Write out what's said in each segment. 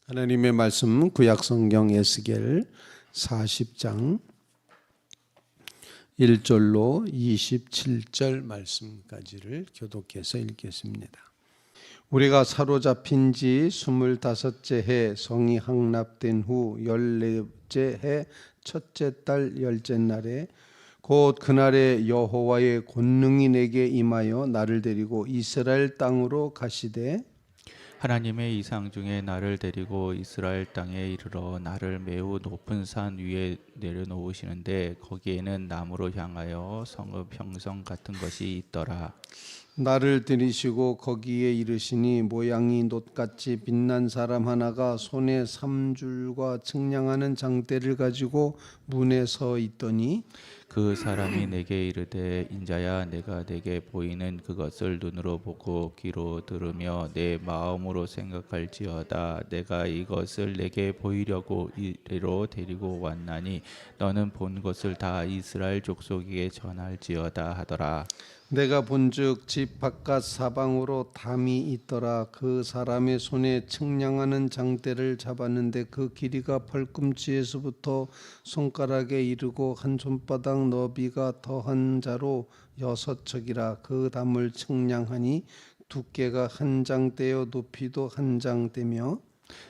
하나님의 말씀 구약성경 에스겔 40장 1절로 27절 말씀까지를 교독해서 읽겠습니다. 우리가 사로잡힌 지 25째 해 성이 항납된 후 14째 해 첫째 달 10째 날에 곧 그날에 여호와의 권능이 내게 임하여 나를 데리고 이스라엘 땅으로 가시되 하나님의 이상 중에 나를 데리고 이스라엘 땅에 이르러 나를 매우 높은 산 위에 내려놓으시는데 거기에는 나무로 향하여 성읍 형성 같은 것이 있더라. 나를 들이시고 거기에 이르시니 모양이 놋같이 빛난 사람 하나가 손에 3줄과 측량하는 장대를 가지고 문에 서 있더니 그 사람이 내게 이르되 인자야 내가 내게 보이는 그것을 눈으로 보고 귀로 들으며 내 마음으로 생각할지어다. 내가 이것을 내게 보이려고 이리로 데리고 왔나니 너는 본 것을 다 이스라엘 족속에게 전할지어다 하더라. 내가 본즉 집 바깥 사방으로 담이 있더라. 그 사람의 손에 측량하는 장대를 잡았는데 그 길이가 발꿈치에서부터 손가락에 이르고 한 손바닥 너비가 더한 자로 6척이라. 그 담을 측량하니 두께가 한 장대요 높이도 한 장대며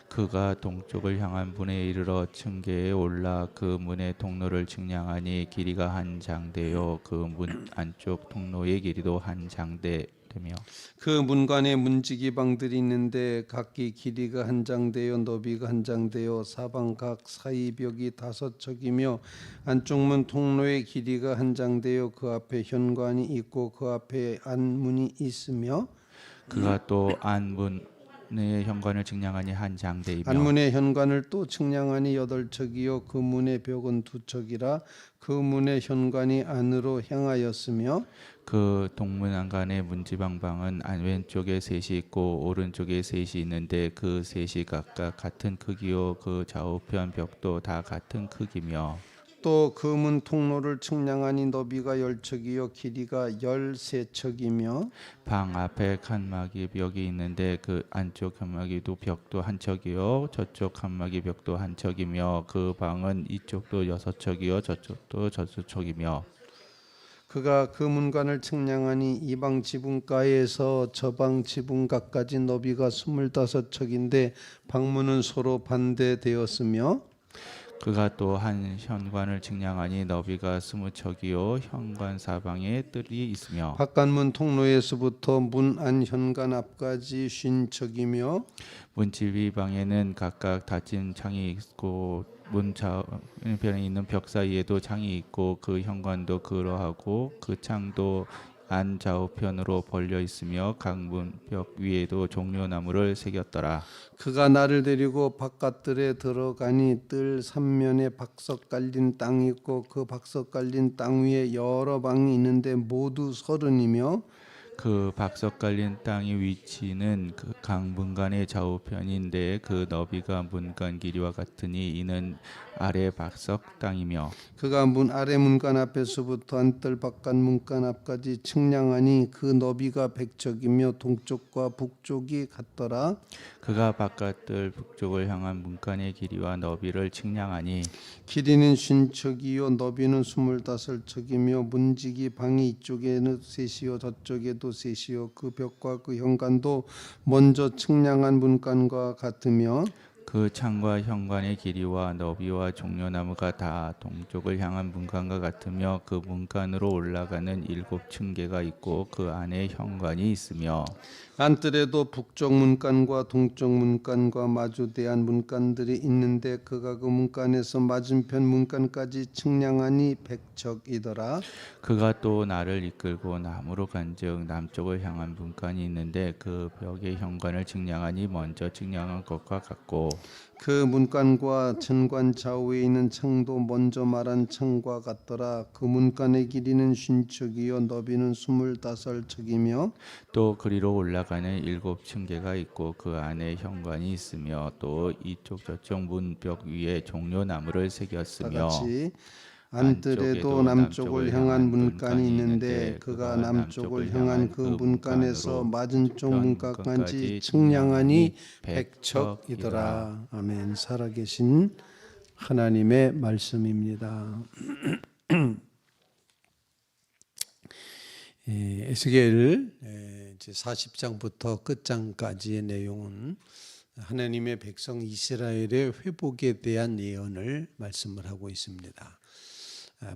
그가 동쪽을 향한 문에 이르러 층계에 올라 그 문의 통로를 측량하니 길이가 한 장대요 그 문 안쪽 통로의 길이도 한 장대되며 그 문관에 문지기방들이 있는데 각기 길이가 한 장대요 너비가 한 장대요 사방 각 사이 벽이 5척이며 안쪽 문 통로의 길이가 한 장대요 그 앞에 현관이 있고 그 앞에 안문이 있으며 그가 또 안문의 현관을 측량하니 한 장대이며 안문의 현관을 또 측량하니 8척이요 그 문의 벽은 2척이라. 그 문의 현관이 안으로 향하였으며 그 동문 안간의 문지방방은 왼쪽에 셋이 있고 오른쪽에 셋이 있는데 그 셋이 각각 같은 크기요 그 좌우편 벽도 다 같은 크기며 또 그 문 통로를 측량하니 너비가 10척이요 길이가 13척이며 방 앞에 칸막이 벽이 있는데 그 안쪽 칸막이도 벽도 한 척이요 저쪽 칸막이 벽도 한 척이며 그 방은 이쪽도 6척이요 저쪽도 6척이며 그가 그 문관을 측량하니 이 방 지붕가에서 저 방 지붕가까지 너비가 25척인데 방문은 서로 반대되었으며 그가 또 한 현관을 측량하니 너비가 20척이요 현관 사방에 뜰이 있으며 바깥문 통로에서부터 문 안 현관 앞까지 50척이며 문지위 방에는 각각 닫힌 창이 있고 문 좌편에 있는 벽 사이에도 창이 있고 그 현관도 그러하고 그 창도 안 좌우편으로 벌려 있으며 각 문 벽 위에도 종려나무를 새겼더라. 그가 나를 데리고 바깥들에 들어가니 뜰 3면에 박석 깔린 땅이 있고 그 박석 깔린 땅 위에 여러 방이 있는데 모두 30이며 그 박석 깔린 땅의 위치는 그 각 문간의 좌우편인데 그 너비가 문간 길이와 같으니 이는 아래 박석 땅이며 그가 문 아래 문간 앞에서부터 안뜰 바깥 문간 앞까지 측량하니 그 너비가 100척이며 동쪽과 북쪽이 같더라. 그가 바깥들 북쪽을 향한 문간의 길이와 너비를 측량하니 길이는 50척이요 너비는 25척이며 문지기 방이 이쪽에는 셋이요 저쪽에도 셋이요 그 벽과 그 현관도 먼저 측량한 문간과 같으며 그 창과 현관의 길이와 너비와 종려나무가 다 동쪽을 향한 문간과 같으며 그 문간으로 올라가는 7층계가 있고 그 안에 현관이 있으며 안뜰에도 북쪽 문간과 동쪽 문간과 마주대한 문간들이 있는데 그가 그 문간에서 맞은편 문간까지 측량하니 100척이더라. 그가 또 나를 이끌고 남으로 간즉 남쪽을 향한 문간이 있는데 그 벽의 현관을 측량하니 먼저 측량한 것과 같고 그 문간과 전관 좌우에 있는 창도 먼저 말한 창과 같더라. 그 문간의 길이는 50척이요 너비는 25척이며 또 그리로 올라가는 7층계가 있고 그 안에 현관이 있으며 또 이쪽 저쪽 문벽 위에 종려나무를 새겼으며 다같이 안뜰에도 남쪽을 향한 문간이 있는데 그가 남쪽을 향한 그 문간에서 맞은쪽 문간까지 측량하니 100척이더라. 아멘. 살아계신 하나님의 말씀입니다. 에스겔 40장부터 끝장까지의 내용은 하나님의 백성 이스라엘의 회복에 대한 예언을 말씀을 하고 있습니다.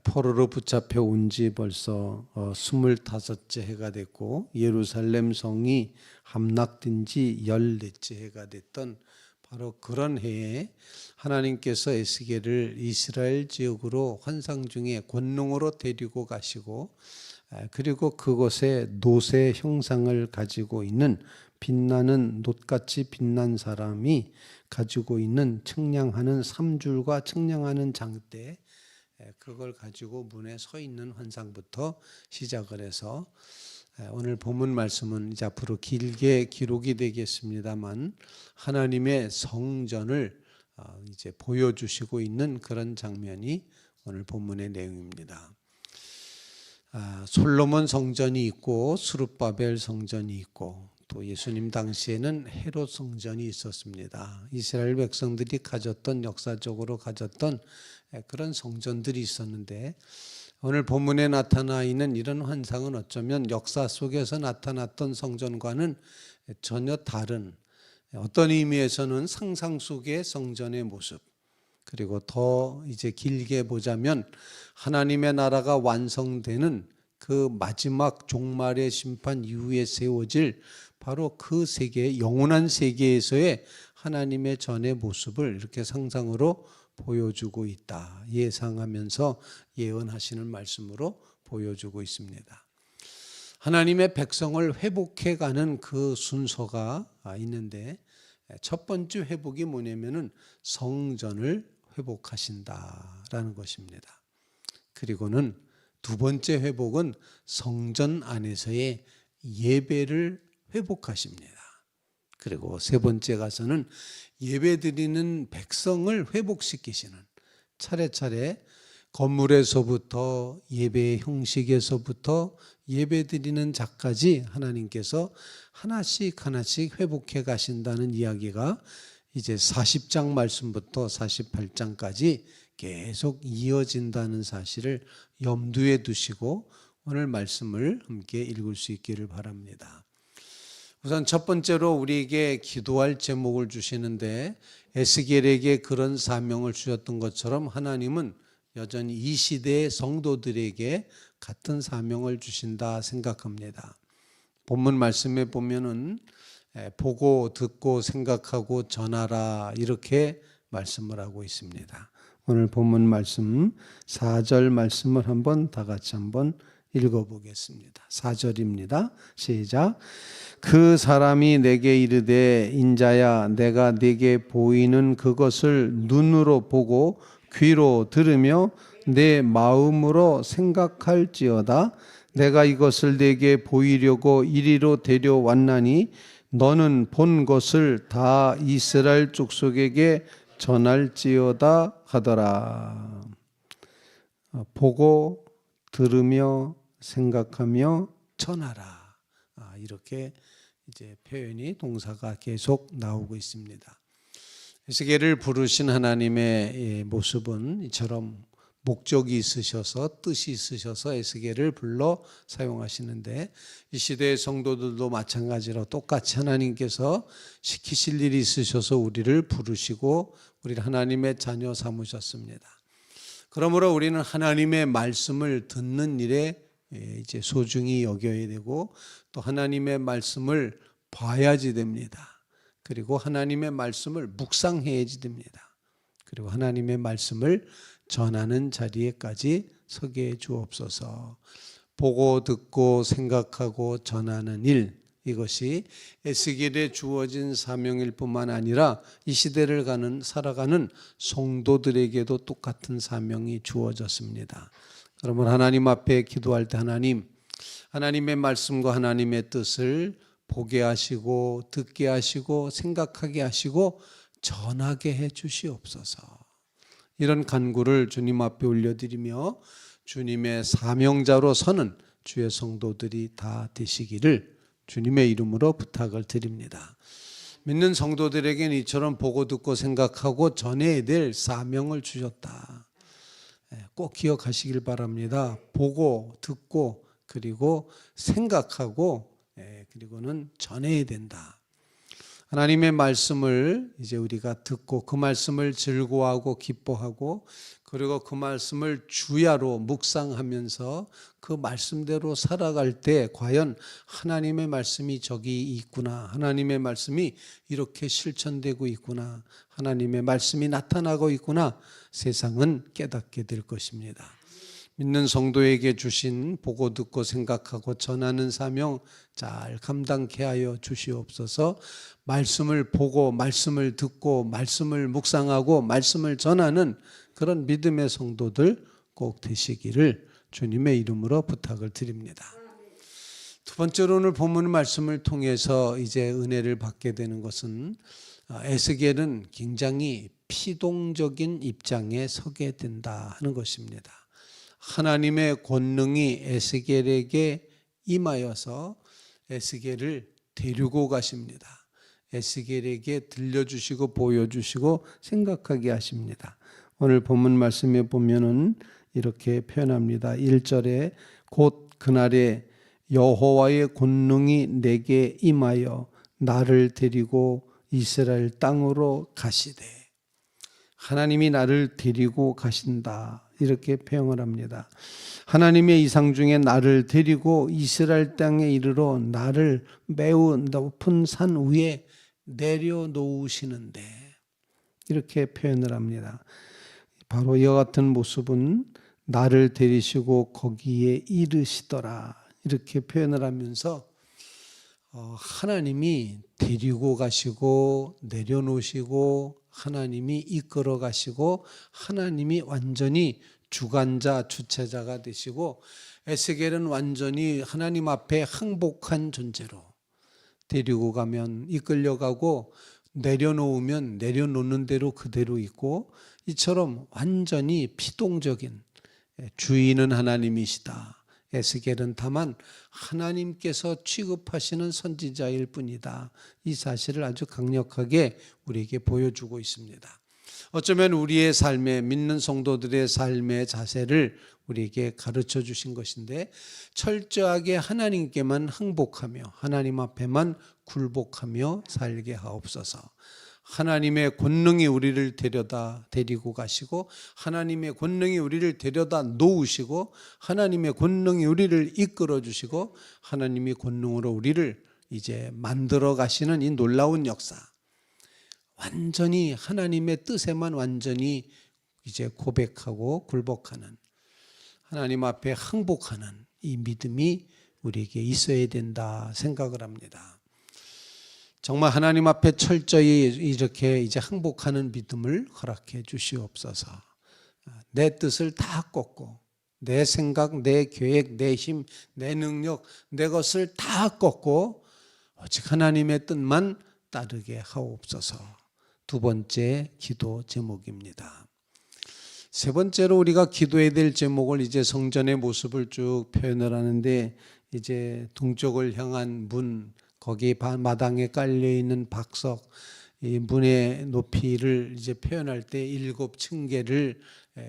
포로로 붙잡혀 온 지 벌써 25째 해가 됐고 예루살렘 성이 함락된 지 14째 해가 됐던 바로 그런 해에 하나님께서 에스겔을 이스라엘 지역으로 환상 중에 권능으로 데리고 가시고 그리고 그곳에 노새 형상을 가지고 있는 빛나는 놋같이 빛난 사람이 가지고 있는 측량하는 3줄과 측량하는 장대, 그걸 가지고 문에 서 있는 환상부터 시작을 해서 오늘 본문 말씀은 이제 앞으로 길게 기록이 되겠습니다만 하나님의 성전을 이제 보여주시고 있는 그런 장면이 오늘 본문의 내용입니다. 솔로몬 성전이 있고 스룹바벨 성전이 있고 또 예수님 당시에는 헤롯 성전이 있었습니다. 이스라엘 백성들이 가졌던 역사적으로 가졌던 그런 성전들이 있었는데 오늘 본문에 나타나 있는 이런 환상은 어쩌면 역사 속에서 나타났던 성전과는 전혀 다른 어떤 의미에서는 상상 속의 성전의 모습, 그리고 더 이제 길게 보자면 하나님의 나라가 완성되는 그 마지막 종말의 심판 이후에 세워질 바로 그 세계, 영원한 세계에서의 하나님의 전의 모습을 이렇게 상상으로 보여주고 있다. 예상하면서 예언하시는 말씀으로 보여주고 있습니다. 하나님의 백성을 회복해가는 그 순서가 있는데 첫 번째 회복이 뭐냐면은 성전을 회복하신다라는 것입니다. 그리고는 두 번째 회복은 성전 안에서의 예배를 회복하십니다. 그리고 세 번째 가서는 예배드리는 백성을 회복시키시는, 차례차례 건물에서부터 예배의 형식에서부터 예배드리는 자까지 하나님께서 하나씩 하나씩 회복해 가신다는 이야기가 이제 40장 말씀부터 48장까지 계속 이어진다는 사실을 염두에 두시고 오늘 말씀을 함께 읽을 수 있기를 바랍니다. 우선 첫 번째로 우리에게 기도할 제목을 주시는데 에스겔에게 그런 사명을 주셨던 것처럼 하나님은 여전히 이 시대의 성도들에게 같은 사명을 주신다 생각합니다. 본문 말씀에 보면은 보고 듣고 생각하고 전하라 이렇게 말씀을 하고 있습니다. 오늘 본문 말씀 4절 말씀을 한번 다 같이 한번 읽어보겠습니다. 4절입니다. 시작. 그 사람이 내게 이르되 인자야 내가 네게 보이는 그것을 눈으로 보고 귀로 들으며 내 마음으로 생각할지어다. 내가 이것을 네게 보이려고 이리로 데려왔나니 너는 본 것을 다 이스라엘 족속에게 전할지어다 하더라. 보고 들으며 생각하며 전하라. 이렇게 이제 표현이 동사가 계속 나오고 있습니다. 에스겔을 부르신 하나님의 모습은 이처럼 목적이 있으셔서 뜻이 있으셔서 에스겔을 불러 사용하시는데 이 시대의 성도들도 마찬가지로 똑같이 하나님께서 시키실 일이 있으셔서 우리를 부르시고 우리를 하나님의 자녀 삼으셨습니다. 그러므로 우리는 하나님의 말씀을 듣는 일에 이제 소중히 여겨야 되고 또 하나님의 말씀을 봐야지 됩니다. 그리고 하나님의 말씀을 묵상해야지 됩니다. 그리고 하나님의 말씀을 전하는 자리에까지 서게 해 주옵소서. 보고 듣고 생각하고 전하는 일, 이것이 에스겔에 주어진 사명일 뿐만 아니라 이 시대를 살아가는 성도들에게도 똑같은 사명이 주어졌습니다. 그러면 하나님 앞에 기도할 때 하나님의 말씀과 하나님의 뜻을 보게 하시고 듣게 하시고 생각하게 하시고 전하게 해 주시옵소서. 이런 간구를 주님 앞에 올려드리며 주님의 사명자로 서는 주의 성도들이 다 되시기를 주님의 이름으로 부탁을 드립니다. 믿는 성도들에게는 이처럼 보고 듣고 생각하고 전해야 될 사명을 주셨다. 꼭 기억하시길 바랍니다. 보고 듣고 그리고 생각하고 그리고는 전해야 된다. 하나님의 말씀을 이제 우리가 듣고 그 말씀을 즐거워하고 기뻐하고 그리고 그 말씀을 주야로 묵상하면서 그 말씀대로 살아갈 때 과연 하나님의 말씀이 저기 있구나, 하나님의 말씀이 이렇게 실천되고 있구나, 하나님의 말씀이 나타나고 있구나, 세상은 깨닫게 될 것입니다. 믿는 성도에게 주신 보고 듣고 생각하고 전하는 사명 잘 감당케 하여 주시옵소서. 말씀을 보고 말씀을 듣고 말씀을 묵상하고 말씀을 전하는 그런 믿음의 성도들 꼭 되시기를 주님의 이름으로 부탁을 드립니다. 두 번째로 오늘 본문 말씀을 통해서 이제 은혜를 받게 되는 것은 에스겔은 굉장히 피동적인 입장에 서게 된다 하는 것입니다. 하나님의 권능이 에스겔에게 임하여서 에스겔을 데리고 가십니다. 에스겔에게 들려주시고 보여주시고 생각하게 하십니다. 오늘 본문 말씀에 보면은 이렇게 표현합니다. 1절에 곧 그날에 여호와의 권능이 내게 임하여 나를 데리고 이스라엘 땅으로 가시되, 하나님이 나를 데리고 가신다 이렇게 표현을 합니다. 하나님의 이상 중에 나를 데리고 이스라엘 땅에 이르러 나를 매우 높은 산 위에 내려놓으시는데 이렇게 표현을 합니다. 바로 이와 같은 모습은 나를 데리시고 거기에 이르시더라 이렇게 표현을 하면서 하나님이 데리고 가시고 내려놓으시고 하나님이 이끌어 가시고 하나님이 완전히 주관자 주체자가 되시고 에스겔은 완전히 하나님 앞에 항복한 존재로 데리고 가면 이끌려가고 내려놓으면 내려놓는 대로 그대로 있고 이처럼 완전히 피동적인 주인은 하나님이시다. 에스겔은 다만 하나님께서 취급하시는 선지자일 뿐이다. 이 사실을 아주 강력하게 우리에게 보여주고 있습니다. 어쩌면 우리의 삶에 믿는 성도들의 삶의 자세를 우리에게 가르쳐 주신 것인데 철저하게 하나님께만 항복하며 하나님 앞에만 굴복하며 살게 하옵소서. 하나님의 권능이 우리를 데리고 가시고 하나님의 권능이 우리를 데려다 놓으시고 하나님의 권능이 우리를 이끌어 주시고 하나님의 권능으로 우리를 이제 만들어 가시는 이 놀라운 역사, 완전히 하나님의 뜻에만 완전히 이제 고백하고 굴복하는 하나님 앞에 항복하는 이 믿음이 우리에게 있어야 된다 생각을 합니다. 정말 하나님 앞에 철저히 이렇게 이제 항복하는 믿음을 허락해 주시옵소서. 내 뜻을 다 꺾고 내 생각, 내 계획, 내 힘, 내 능력, 내 것을 다 꺾고 오직 하나님의 뜻만 따르게 하옵소서. 두 번째 기도 제목입니다. 세 번째로 우리가 기도해야 될 제목을 이제 성전의 모습을 쭉 표현을 하는데 이제 동쪽을 향한 문, 거기 마당에 깔려 있는 박석, 이 문의 높이를 이제 표현할 때 7층계를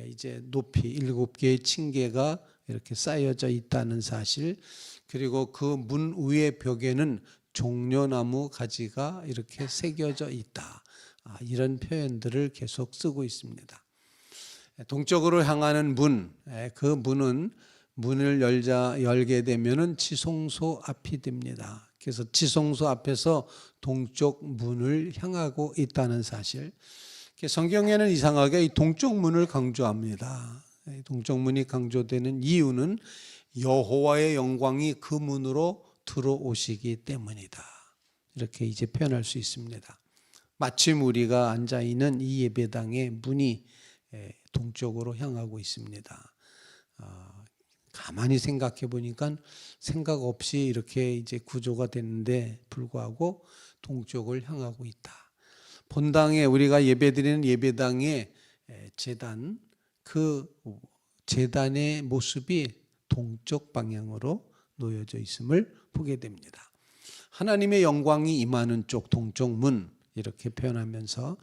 이제 높이 7개의 층계가 이렇게 쌓여져 있다는 사실, 그리고 그 문 위의 벽에는 종려나무 가지가 이렇게 새겨져 있다. 이런 표현들을 계속 쓰고 있습니다. 동쪽으로 향하는 문, 그 문은 문을 열게 되면은 지성소 앞이 됩니다. 그래서 지성소 앞에서 동쪽 문을 향하고 있다는 사실. 성경에는 이상하게 이 동쪽 문을 강조합니다. 동쪽 문이 강조되는 이유는 여호와의 영광이 그 문으로 들어오시기 때문이다. 이렇게 이제 표현할 수 있습니다. 마침 우리가 앉아 있는 이 예배당의 문이 동쪽으로 향하고 있습니다. 가만히 생각해 보니까 생각 없이 이렇게 이제 구조가 됐는데 불구하고 동쪽을 향하고 있다. 본당에 우리가 예배드리는 예배당에 제단, 그 제단의 모습이 동쪽 방향으로 놓여져 있음을 보게 됩니다. 하나님의 영광이 임하는 쪽 동쪽 문, 이렇게 표현하면서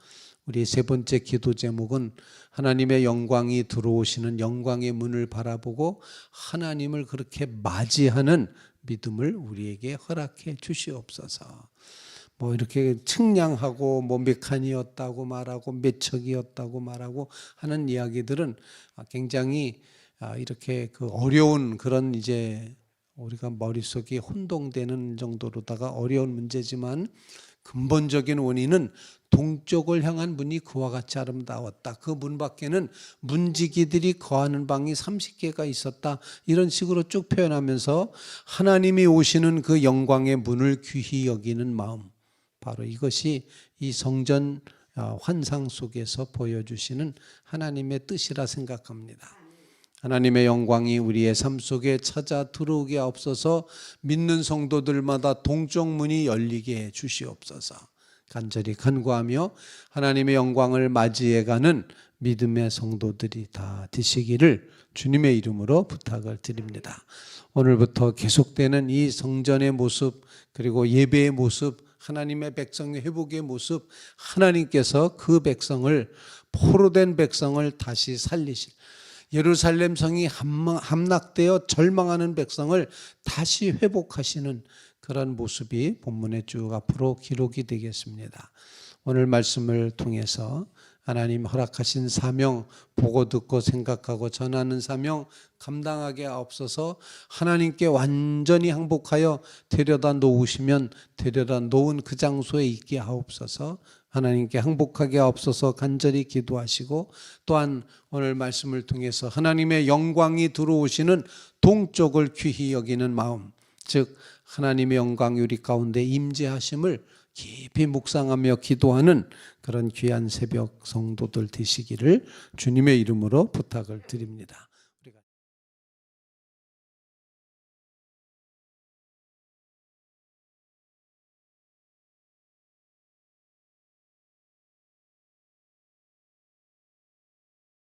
우리 세 번째 기도 제목은 하나님의 영광이 들어오시는 영광의 문을 바라보고 하나님을 그렇게 맞이하는 믿음을 우리에게 허락해 주시옵소서. 뭐 이렇게 측량하고 뭐 몇 칸이었다고 말하고 몇 척이었다고 말하고 하는 이야기들은 굉장히 이렇게 그 어려운 그런 이제 우리가 머릿속이 혼동되는 정도로다가 어려운 문제지만 근본적인 원인은 동쪽을 향한 문이 그와 같이 아름다웠다. 그 문 밖에는 문지기들이 거하는 방이 30개가 있었다. 이런 식으로 쭉 표현하면서 하나님이 오시는 그 영광의 문을 귀히 여기는 마음, 바로 이것이 이 성전 환상 속에서 보여주시는 하나님의 뜻이라 생각합니다. 하나님의 영광이 우리의 삶 속에 찾아 들어오게 하옵소서. 믿는 성도들마다 동쪽 문이 열리게 해 주시옵소서. 간절히 간구하며 하나님의 영광을 맞이해가는 믿음의 성도들이 다 되시기를 주님의 이름으로 부탁을 드립니다. 오늘부터 계속되는 이 성전의 모습, 그리고 예배의 모습, 하나님의 백성의 회복의 모습, 하나님께서 그 백성을, 포로된 백성을 다시 살리실, 예루살렘 성이 함락되어 절망하는 백성을 다시 회복하시는 그런 모습이 본문에 쭉 앞으로 기록이 되겠습니다. 오늘 말씀을 통해서 하나님 허락하신 사명 보고 듣고 생각하고 전하는 사명 감당하게 하옵소서. 하나님께 완전히 항복하여 데려다 놓으시면 데려다 놓은 그 장소에 있게 하옵소서. 하나님께 항복하게 하옵소서 간절히 기도하시고, 또한 오늘 말씀을 통해서 하나님의 영광이 들어오시는 동쪽을 귀히 여기는 마음, 즉 하나님의 영광이 우리 가운데 임재하심을 깊이 묵상하며 기도하는 그런 귀한 새벽 성도들 되시기를 주님의 이름으로 부탁을 드립니다.